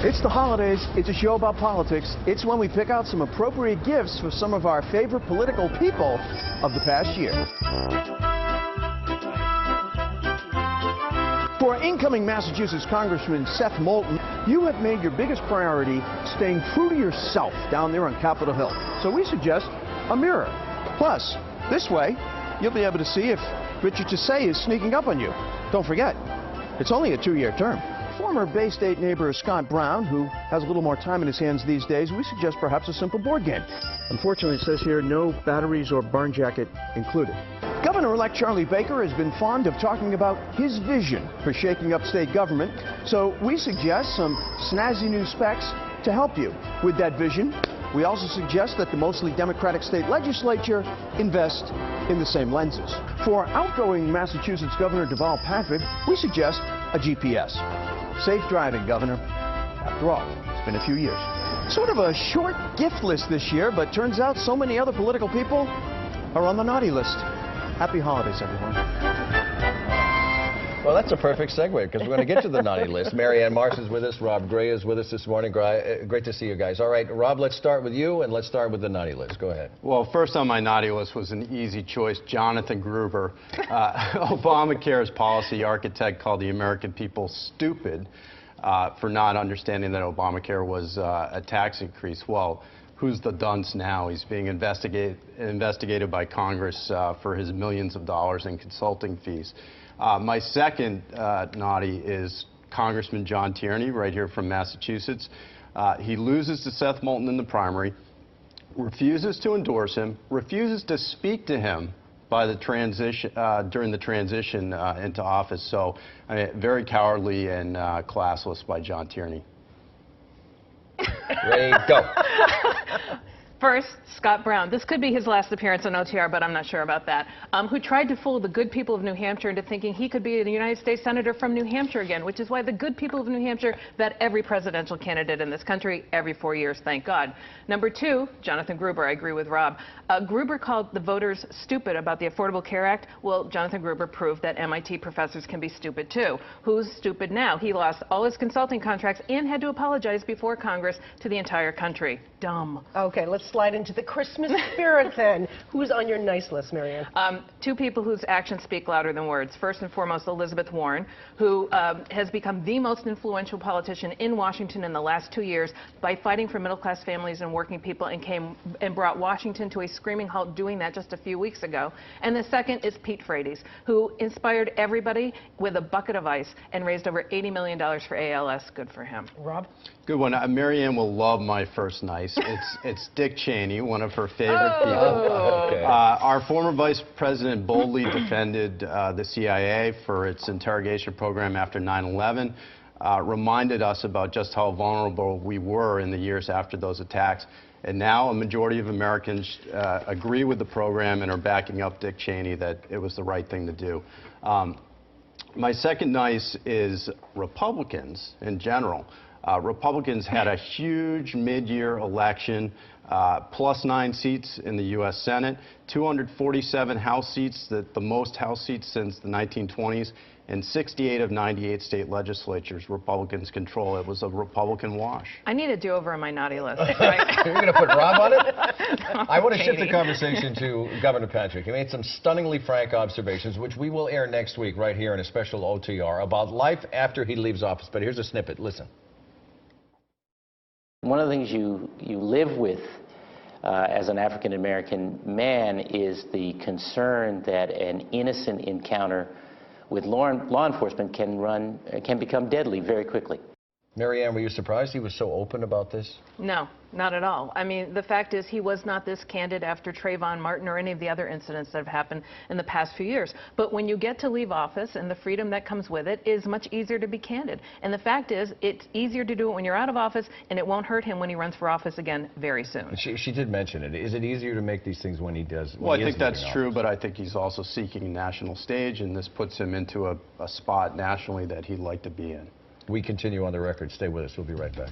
It's the holidays. It's a show about politics. It's when we pick out some appropriate gifts for some of our favorite political people of the past year. For incoming Massachusetts Congressman Seth Moulton, you have made your biggest priority staying true to yourself down there on Capitol Hill. So we suggest a mirror. Plus, this way, you'll be able to see if Richard Tassay is sneaking up on you. Don't forget, it's only a 2-year term. Former Bay State neighbor Scott Brown, who has a little more time in his hands these days, we suggest perhaps a simple board game. Unfortunately, it says here, no batteries or barn jacket included. Governor-elect Charlie Baker has been fond of talking about his vision for shaking up state government, so we suggest some snazzy new specs to help you with that vision. We also suggest that the mostly Democratic state legislature invest in the same lenses. For outgoing Massachusetts Governor Deval Patrick, we suggest a GPS. Safe driving, Governor. After all, it's been a few years. Sort of a short gift list this year, but turns out so many other political people are on the naughty list. Happy holidays, everyone. Well, that's a perfect segue, because we're going to get to the naughty list. Marianne Marsh is with us. Rob Gray is with us this morning. Great to see you guys. All right, Rob, let's start with you, and let's start with the naughty list. Go ahead. Well, first on my naughty list was an easy choice, Jonathan Gruber. Obamacare's policy architect called the American people stupid for not understanding that Obamacare was a tax increase. Well, who's the dunce now? He's being investigated by Congress for his millions of dollars in consulting fees. My second naughty is Congressman John Tierney, right here from Massachusetts. He loses to Seth Moulton in the primary, refuses to endorse him, refuses to speak to him by the transition during the transition into office. So, I mean, very cowardly and classless by John Tierney. Ready, go. First, Scott Brown. This could be his last appearance on OTR, but I'm not sure about that. Who tried to fool the good people of New Hampshire into thinking he could be a United States Senator from New Hampshire again, which is why the good people of New Hampshire vet every presidential candidate in this country every 4 years, thank God. Number two, Jonathan Gruber. I agree with Rob. Gruber called the voters stupid about the Affordable Care Act. Well, Jonathan Gruber proved that MIT professors can be stupid too. Who's stupid now? He lost all his consulting contracts and had to apologize before Congress to the entire country. Dumb. Okay, let's slide into the Christmas spirit then. Who's on your nice list, Marianne? Two people whose actions speak louder than words. First and foremost, Elizabeth Warren, who has become the most influential politician in Washington in the last 2 years by fighting for middle-class families and working people, and brought Washington to a screaming halt doing that just a few weeks ago. And the second is Pete Frates, who inspired everybody with a bucket of ice and raised over $80 million for ALS. Good for him. Rob? Good one. Marianne will love my first nice. It's Dick Cheney, one of her favorite people. Okay. Our former vice president boldly defended the CIA for its interrogation program after 9/11, reminded us about just how vulnerable we were in the years after those attacks. And now a majority of Americans agree with the program and are backing up Dick Cheney that it was the right thing to do. My second nice is Republicans in general. Republicans had a huge mid-year election, +9 seats in the U.S. Senate, 247 House seats, the most House seats since the 1920s, and 68 of 98 state legislatures Republicans control. It was a Republican wash. I need a do-over on my naughty list. You're going to put Rob on it? I want to shift the Katie. conversation to Governor Patrick. He made some stunningly frank observations, which we will air next week right here in a special OTR about life after he leaves office. But here's a snippet. Listen. One of the things you live with as an African-American man is the concern that an innocent encounter with law enforcement can become deadly very quickly. Marianne, were you surprised he was so open about this? No, not at all. I mean, the fact is he was not this candid after Trayvon Martin or any of the other incidents that have happened in the past few years. But when you get to leave office and the freedom that comes with it, is much easier to be candid. And the fact is, it's easier to do it when you're out of office, and it won't hurt him when he runs for office again very soon. She did mention it. Is it easier to make these things when he does? Well, I think that's true, but I think he's also seeking a national stage, and this puts him into a spot nationally that he'd like to be in. We continue on the record. Stay with us. We'll be right back.